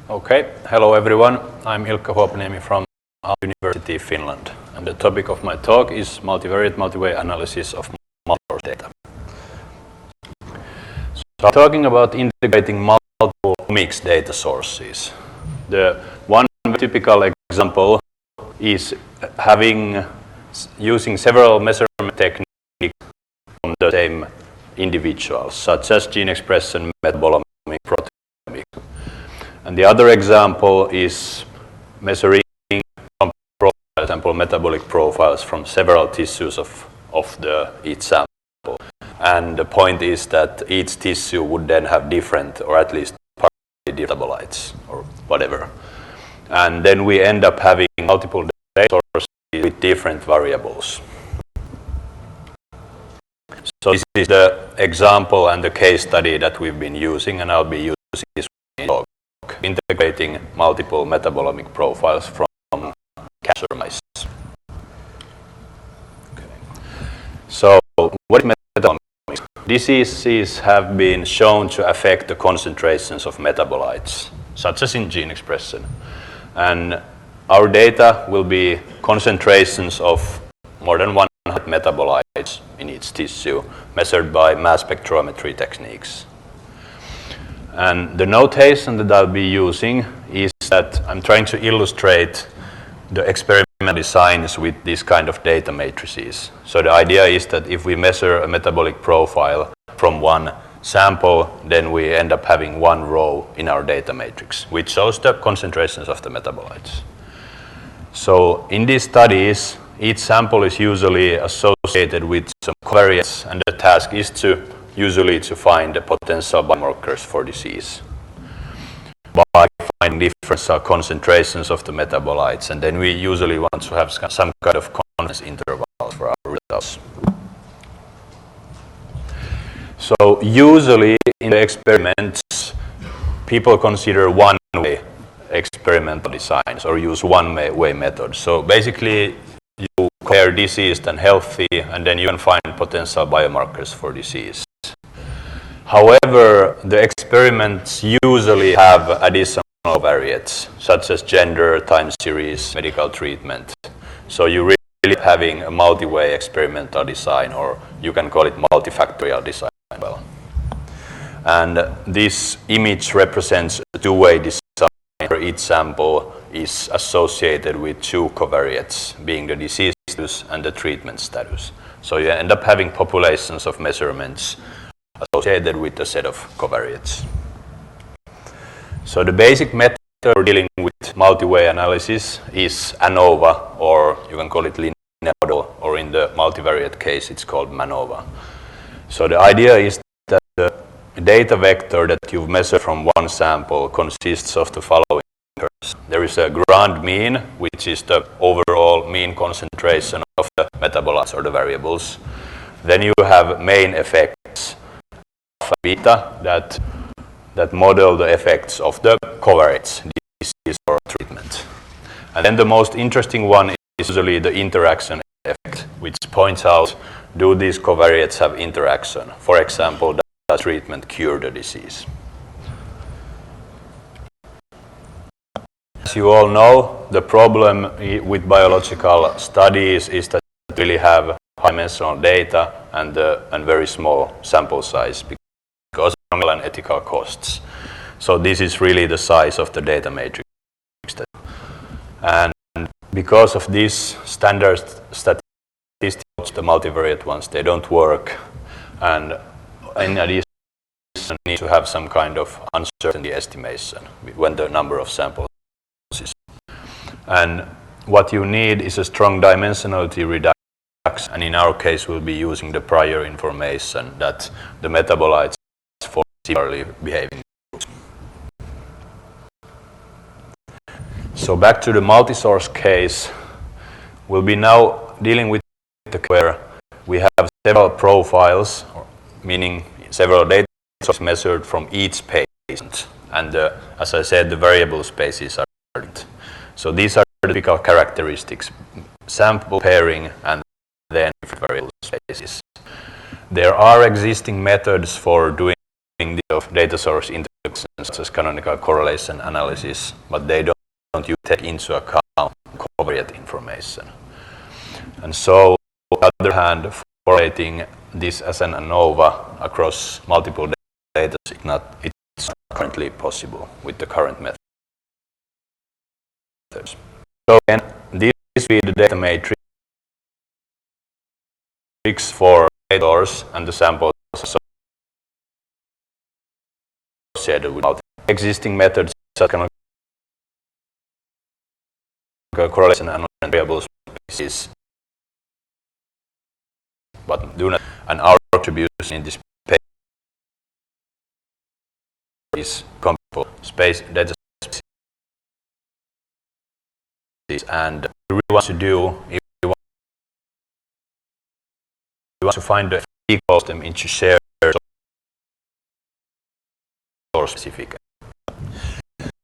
Okay, hello everyone. I'm Ilkka Huopaniemi from University of Finland, and the topic of my talk is multivariate multi-way analysis of multi-source data. So I'm talking about integrating multiple omics data sources. The one typical example is using several measurement techniques from the same individuals, such as gene expression, metabolomic, proteomic. And the other example is measuring, for example, metabolic profiles from several tissues of each sample. And the point is that each tissue would then have different, or at least partly metabolites, or whatever. And then we end up having multiple data sources with different variables. So this is the example and the case study that we've been using, and I'll be using this in talk, integrating multiple metabolomic profiles from cancer mice. Okay. So what is metabolomics? Diseases have been shown to affect the concentrations of metabolites, such as in gene expression. And our data will be concentrations of more than 100 metabolites in each tissue, measured by mass spectrometry techniques. And the notation that I'll be using is that I'm trying to illustrate the experimental designs with this kind of data matrices. So the idea is that if we measure a metabolic profile from one sample, then we end up having one row in our data matrix, which shows the concentrations of the metabolites. So in these studies, each sample is usually associated with some covariates, and the task is usually to find the potential biomarkers for disease by finding different concentrations of the metabolites, and then we usually want to have some kind of confidence intervals for our results. So usually in the experiments, people consider one-way experimental designs or use one-way methods. So basically, you compare diseased and healthy, and then you can find potential biomarkers for disease. However, the experiments usually have additional variates, such as gender, time series, medical treatment. So you really having a multi-way experimental design, or you can call it multifactorial design as well. And this image represents a two-way design where each sample is associated with two covariates, being the disease status and the treatment status. So you end up having populations of measurements associated with a set of covariates. So the basic method for dealing with multi-way analysis is ANOVA, or you can call it linear model, or in the multivariate case it's called MANOVA. So the idea is that the data vector that you've measured from one sample consists of the following curves. There is a grand mean, which is the overall mean concentration of the metabolites or the variables. Then you have main effects, alpha, beta, that model the effects of the covariates, disease or treatment. And then the most interesting one is usually the interaction effect, which points out, do these covariates have interaction? For example, does treatment cure the disease? As you all know, the problem with biological studies is that you really have high-dimensional data and very small sample size because of economical and ethical costs. So this is really the size of the data matrix. And because of these standard statistics, the multivariate ones, they don't work. And in addition, you need to have some kind of uncertainty estimation when the number of samples is. And what you need is a strong dimensionality reduction. And in our case, we'll be using the prior information that the metabolites for similarly behaving groups. So back to the multi-source case, we'll be now dealing with the where we have several profiles, meaning several data sources measured from each patient. And as I said, the variable spaces are different. So these are the typical characteristics, sample pairing and then variable spaces. There are existing methods for doing of data source integrations such as canonical correlation analysis, but they don't take into account covariate information. And so, on the other hand, formulating this as an ANOVA across multiple data it's not currently possible with the current methods. So again, this will be the data matrix for data source and the samples associated with existing methods such as correlation and variable spaces, but do not, and our attribution in this page is comparable space data spaces, and what we really want to do if we want to find the ecosystem into shared source specific.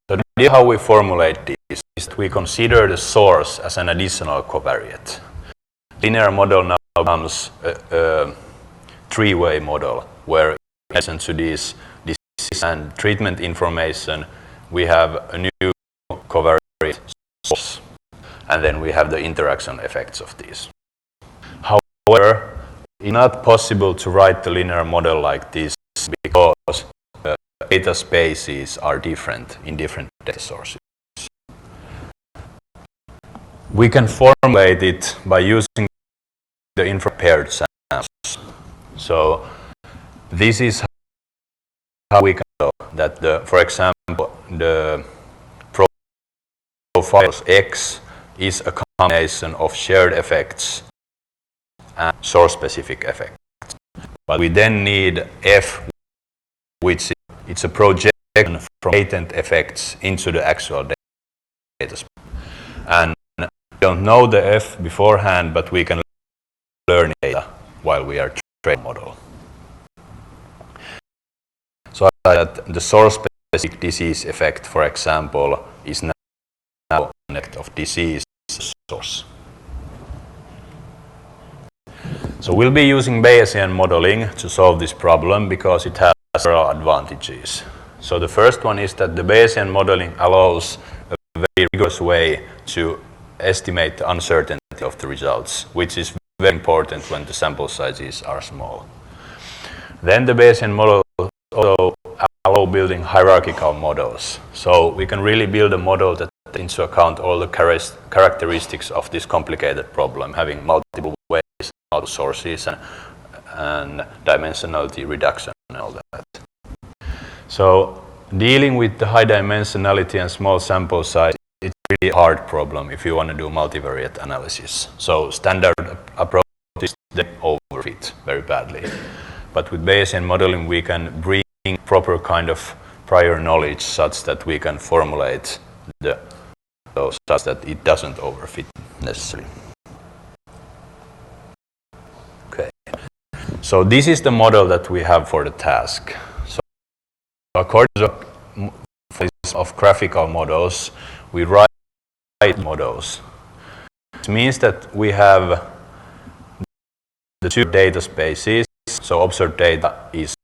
So the idea how we formulate this is that we consider the source as an additional covariate. Linear model now becomes a three-way model where in addition to this disease and treatment information, we have a new covariate source, and then we have the interaction effects of these. However, it's not possible to write the linear model like this because data spaces are different in different data sources. We can formulate it by using the infra-paired samples. So this is how we can show that, for example, the profiles X is a combination of shared effects and source-specific effects. But we then need F, which it's a projection from latent effects into the actual data space. And we don't know the F beforehand, but we can learn data while we are training the model. So that the source-specific disease effect, for example, is now an effect of disease source. So we'll be using Bayesian modeling to solve this problem because it has several advantages. So the first one is that the Bayesian modeling allows a very rigorous way to estimate the uncertainty of the results, which is very important when the sample sizes are small. Then the Bayesian model also allows building hierarchical models. So we can really build a model that takes into account all the characteristics of this complicated problem, having multiple ways, multiple sources, and dimensionality reduction and all that. So dealing with the high dimensionality and small sample size, it's really a hard problem if you want to do multivariate analysis. So standard approaches they overfit very badly. But with Bayesian modeling, we can bring proper kind of prior knowledge such that we can formulate those such that it doesn't overfit necessarily. Okay. So this is the model that we have for the task. So according to the of graphical models, we write models. It means that we have the two data spaces. So observed data is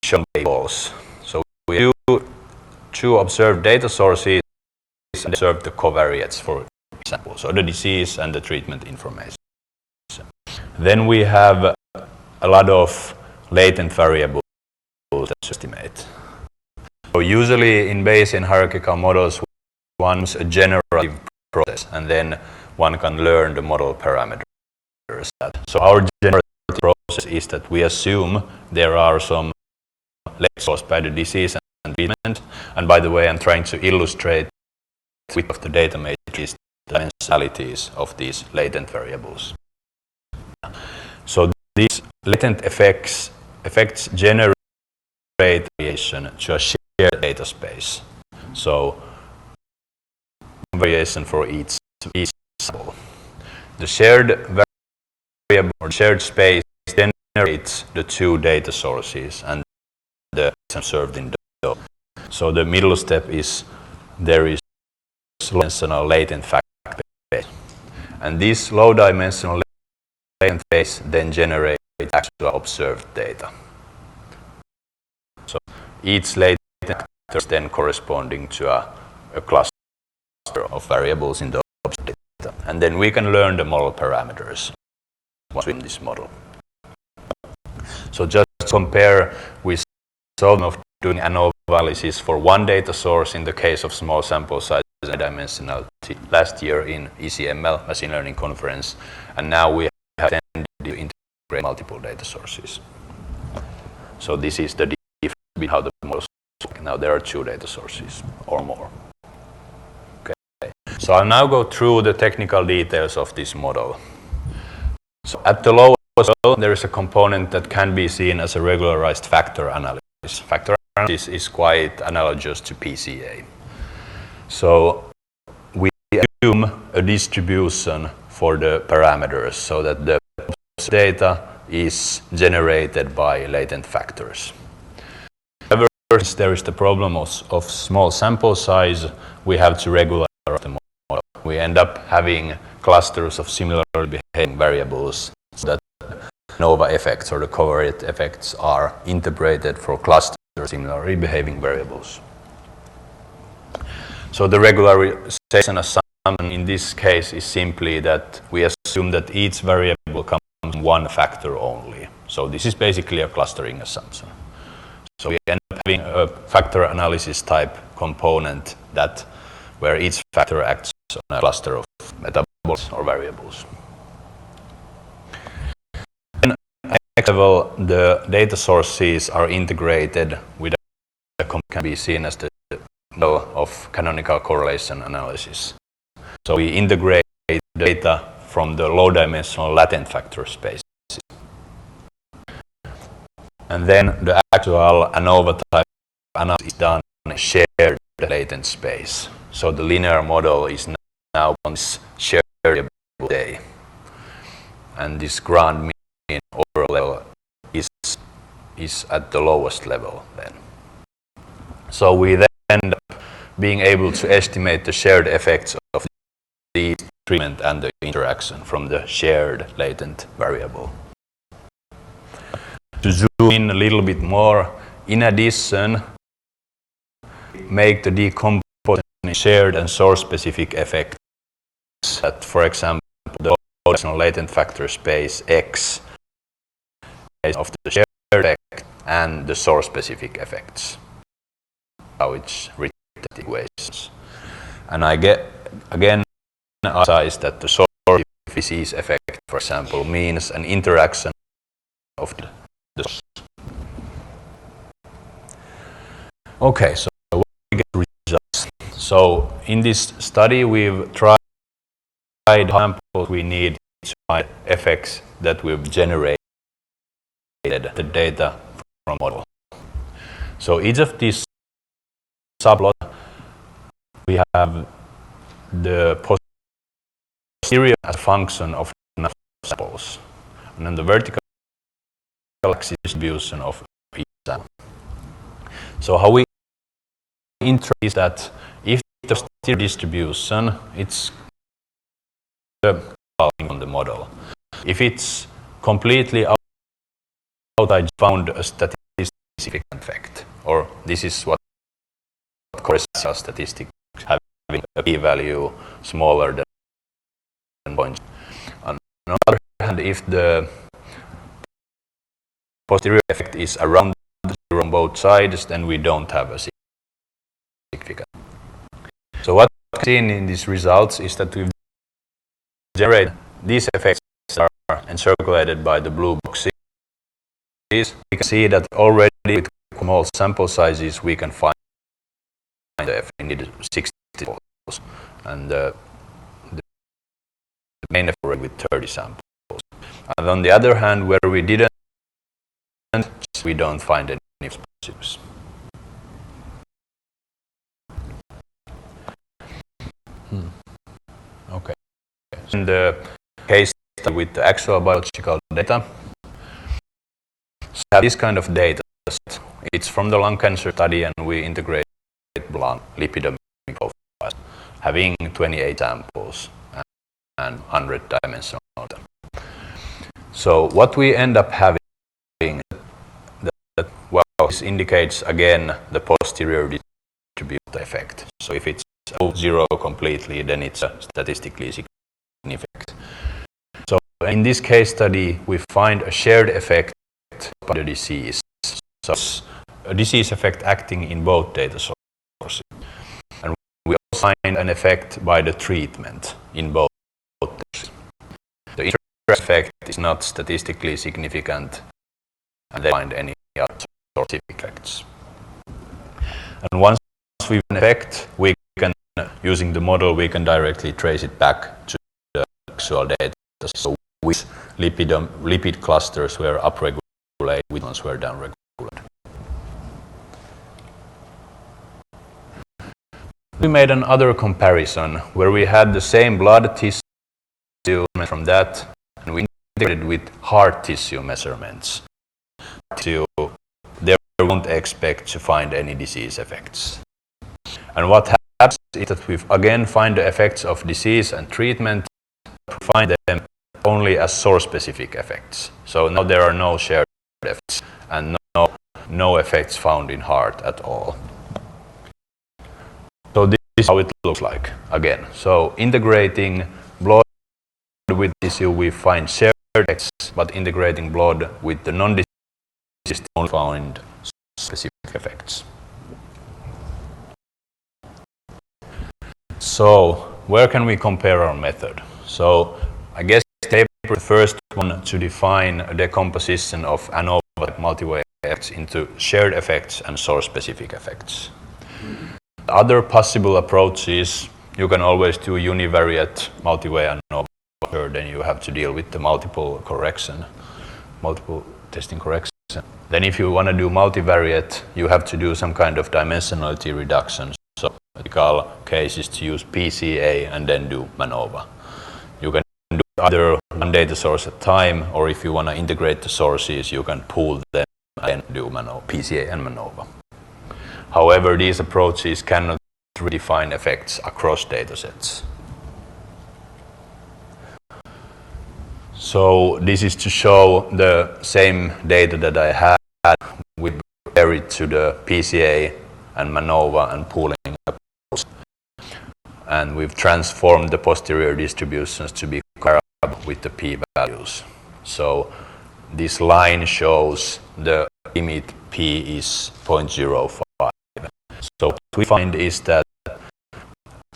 shown by tables. So we do two observed data sources and observe the covariates, for example, so the disease and the treatment information. Then we have a lot of latent variables to estimate. So usually in Bayesian hierarchical models, one is a generative process, and then one can learn the model parameters. So our generative process is that we assume there are some latent caused by the disease and treatment. And by the way, I'm trying to illustrate with the data matrix the dimensionalities of these latent variables. So these latent effects generate variation to a shared data space. So variation for each sample. The shared variable or shared space generates the two data sources and the observed in those. So the middle step is there is low-dimensional latent fact space, and this low-dimensional latent space then generates actual observed data. each latent factor is then corresponding to a cluster of variables in the object data. And then we can learn the model parameters once we in this model. So just compare, we saw of doing ANOVA analysis for one data source in the case of small sample size and dimensionality last year in ECML, Machine Learning Conference, and now we have tended to integrate multiple data sources. So this is the difference between how the models work. Now there are 2 data sources or more. Okay. So I'll now go through the technical details of this model. So at the lowest level, there is a component that can be seen as a regularized factor analysis. Factor analysis is quite analogous to PCA. So we assume a distribution for the parameters so that the data is generated by latent factors. However, since there is the problem of small sample size, we have to regularize the model. We end up having clusters of similarly behaving variables so that ANOVA effects or the covariate effects are interpreted for clusters of similarly behaving variables. So the regularization assumption in this case is simply that we assume that each variable comes from one factor only. So this is basically a clustering assumption. So we end up having a factor analysis type component where each factor acts on a cluster of metabolites or variables. Then at the next level, the data sources are integrated with a can be seen as the model of canonical correlation analysis. So we integrate data from the low-dimensional latent factor space. And then the actual ANOVA type analysis is done in a shared latent space. So the linear model is now on this shared variable day. And this grand mean overall level is at the lowest level then. So we then end up being able to estimate the shared effects of the treatment and the interaction from the shared latent variable. To zoom in a little bit more, in addition, make the decomposition shared and source-specific effects that, for example, the latent factor space X of the shared effect and the source-specific effects, how it's written in equations. And I get, again, emphasize that the source disease effect, for example, means an interaction of the source. Okay, so what we get results. So in this study, we've tried samples we need to find effects that we've generated the data from model. So each of these subplots, we have the posterior as a function of the samples, and then the vertical axis distribution of each sample. So how we interpret is that if the posterior distribution, it's on the model. If it's completely outside, found a statistically significant effect, or this is what correlational statistics having a p-value smaller than 0.5. On the other hand, if the posterior effect is around zero on both sides, then we don't have a significant. So what we've seen in these results is that we've generated these effects that are encirculated by the blue boxes. We can see that already with small sample sizes we can find the effect. We need 60 samples, and the main effect with 30 samples. And on the other hand, where we didn't, we don't find any positives. Okay. In the case with the actual biological data, so have this kind of data. It's from the lung cancer study, and we integrate lung lipidomic profiles, having 28 samples and 100 dimensional data. So what we end up having, well, this indicates again the posterior distributed effect. So if it's zero completely, then it's a statistically significant. So in this case study, we find a shared effect by the disease. So a disease effect acting in both data sources. And we also find an effect by the treatment in both. The interest effect is not statistically significant, and they find any other sort of effects. And once we have an effect, we can, using the model, we can directly trace it back to the actual data. So which lipid clusters were upregulated, which ones were downregulated. We made another comparison where we had the same blood tissue from that, and we integrated with heart tissue measurements. There we won't expect to find any disease effects. And what happens is that we again find the effects of disease and treatment, but find them only as source-specific effects. So now there are no shared effects and no effects found in heart at all. So this is how it looks like again. So integrating blood with tissue, we find shared effects, but integrating blood with the non-disease only find specific effects. So where can we compare our method? So I guess the first one to define a decomposition of ANOVA multivariate effects into shared effects and source-specific effects. Other possible approaches, you can always do univariate multivariate ANOVA, then you have to deal with the multiple testing correction. Then if you want to do multivariate, you have to do some kind of dimensionality reduction. So the typical case is to use PCA and then do MANOVA. You can do either one data source at a time, or if you want to integrate the sources, you can pool them and do PCA and MANOVA. However, these approaches cannot redefine effects across datasets. So this is to show the same data that I had. We compare it to the PCA and MANOVA and pooling approach. And we've transformed the posterior distributions to be comparable with the p-values. So this line shows the limit p is 0.05. So what we find is that,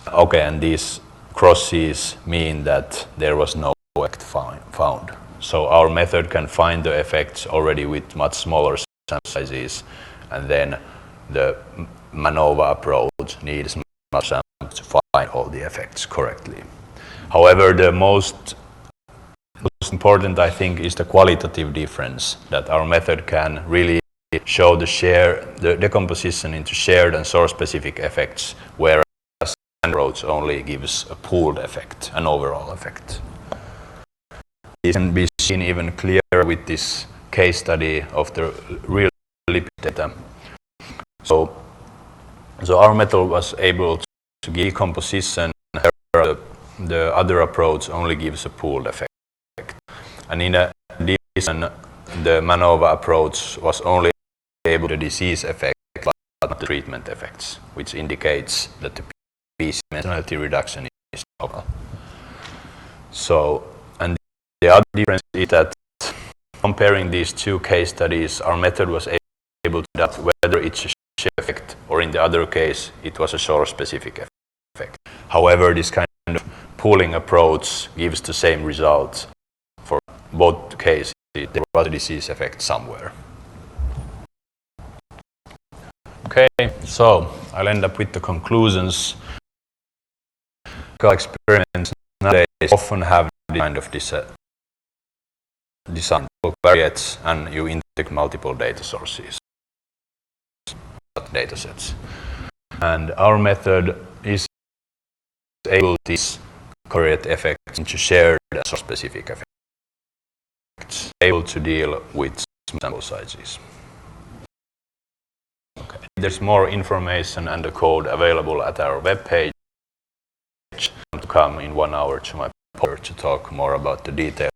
okay, and these crosses mean that there was no effect found. So our method can find the effects already with much smaller sample sizes, and then the MANOVA approach needs much samples to find all the effects correctly. However, the most important, I think, is the qualitative difference, that our method can really show the decomposition into shared and source-specific effects, whereas the approach only gives a pooled effect, an overall effect. This can be seen even clearer with this case study of the real lipid data. So our method was able to give decomposition, the other approach only gives a pooled effect. And in addition, the MANOVA approach was only able to disease effect, but not the treatment effects, which indicates that the PCA dimensionality reduction is normal. So, and the other difference is that comparing these two case studies, our method was able to adapt whether it's a shared effect or in the other case it was a source-specific effect. However, this kind of pooling approach gives the same result for both cases. There was a disease effect somewhere. Okay, so I'll end up with the conclusions. Experiments nowadays often have this kind of design covariates, and you integrate multiple data sources, data sets. And our method is able to these covariate effects into shared and source-specific effects, able to deal with sample sizes. Okay. There's more information and the code available at our webpage. To come in 1 hour to my paper to talk more about the details.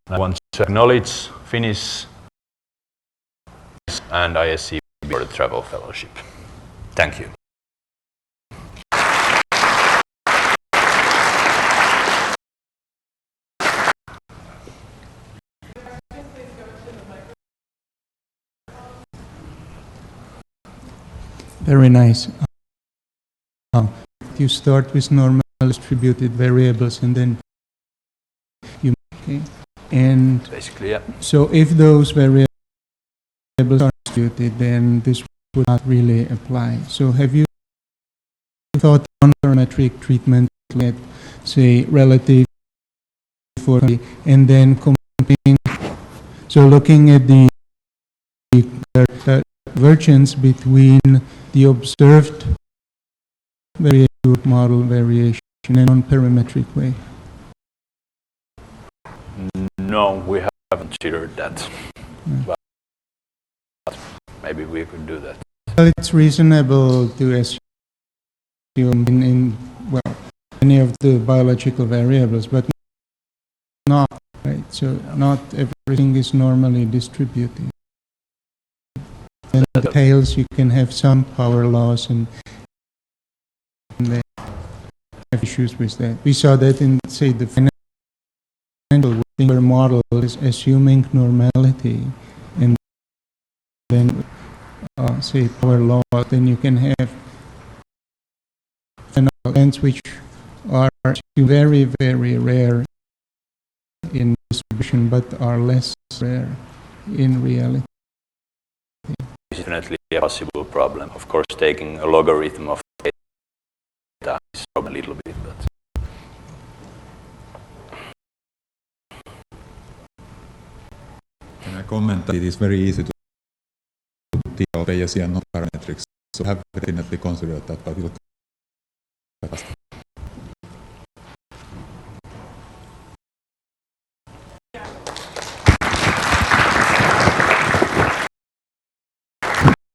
I want to acknowledge Finnish and ISCB for the travel fellowship. Thank you. Very nice. You start with normal distributed variables and then you and Basically, yeah. so if those variables are distributed, then this would not really apply. So have you thought on parametric treatment at, say, relative for and then comparing, so looking at the divergence between the observed model variation in a non-parametric way? No, we haven't considered that. But maybe we could do that. Well, it's reasonable to assume in many of the biological variables, but not, right? So not everything is normally distributed. And the tails, you can have some power loss and they have issues with that. We saw that in, say, the financial model is assuming normality, and then, say, power loss, then you can have events which are very, very rare in distribution, but are less rare in reality. It's definitely a possible problem. Of course, taking a logarithm of data is probably a little bit, but can I comment that it is very easy to deal Bayesian non-parametrics, so have definitely considered that, but we'll